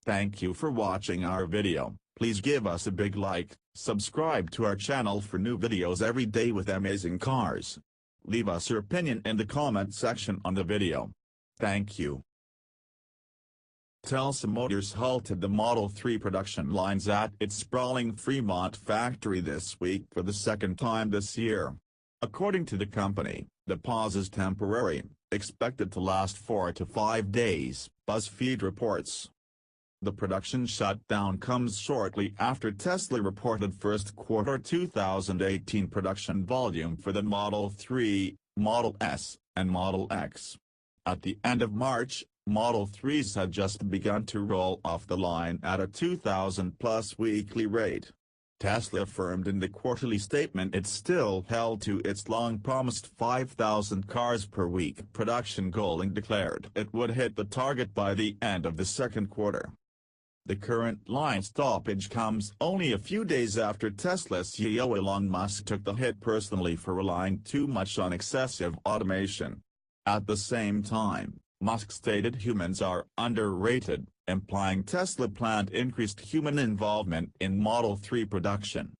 Thank you for watching our video. Please give us a big like, subscribe to our channel for new videos every day with amazing cars. Leave us your opinion in the comment section on the video. Thank you. Tesla Motors halted the Model 3 production lines at its sprawling Fremont factory this week for the second time this year. According to the company, the pause is temporary, expected to last 4 to 5 days, BuzzFeed reports. The production shutdown comes shortly after Tesla reported first quarter 2018 production volume for the Model 3, Model S, and Model X. At the end of March, Model 3s had just begun to roll off the line at a 2,000-plus weekly rate. Tesla affirmed in the quarterly statement it still held to its long-promised 5,000 cars per week production goal and declared it would hit the target by the end of the second quarter. The current line stoppage comes only a few days after Tesla CEO Elon Musk took the hit personally for relying too much on excessive automation. At the same time, Musk stated humans are underrated, implying Tesla planned increased human involvement in Model 3 production.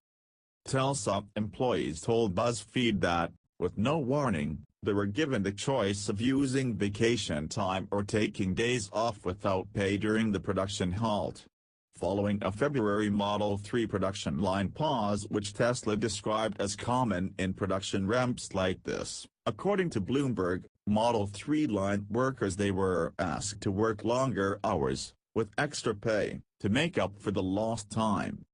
Tesla employees told BuzzFeed that, with no warning, they were given the choice of using vacation time or taking days off without pay during the production halt. Following a February Model 3 production line pause which Tesla described as common in production ramps like this, according to Bloomberg, Model 3 line workers they were asked to work longer hours, with extra pay, to make up for the lost time.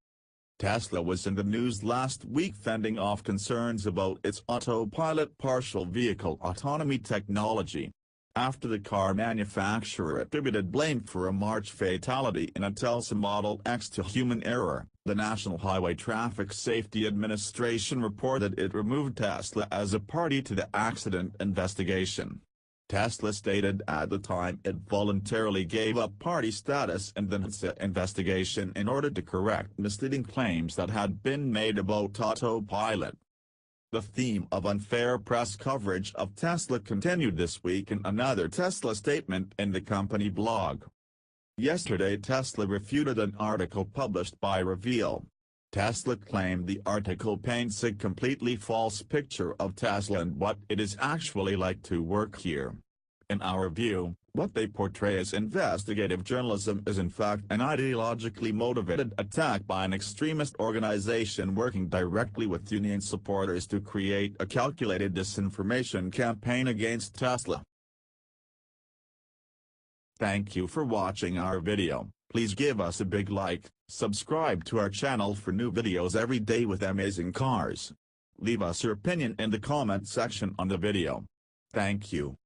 Tesla was in the news last week fending off concerns about its autopilot partial vehicle autonomy technology, after the car manufacturer attributed blame for a March fatality in a Tesla Model X to human error. The National Highway Traffic Safety Administration reported it removed Tesla as a party to the accident investigation. Tesla stated at the time it voluntarily gave up party status in the investigation in order to correct misleading claims that had been made about autopilot. The theme of unfair press coverage of Tesla continued this week in another Tesla statement in the company blog. Yesterday Tesla refuted an article published by Reveal. Tesla claimed the article paints a completely false picture of Tesla and what it is actually like to work here. In our view, what they portray as investigative journalism is in fact an ideologically motivated attack by an extremist organization working directly with union supporters to create a calculated disinformation campaign against Tesla. Thank you for watching our video. Please give us a big like, subscribe to our channel for new videos every day with amazing cars. Leave us your opinion in the comment section on the video. Thank you.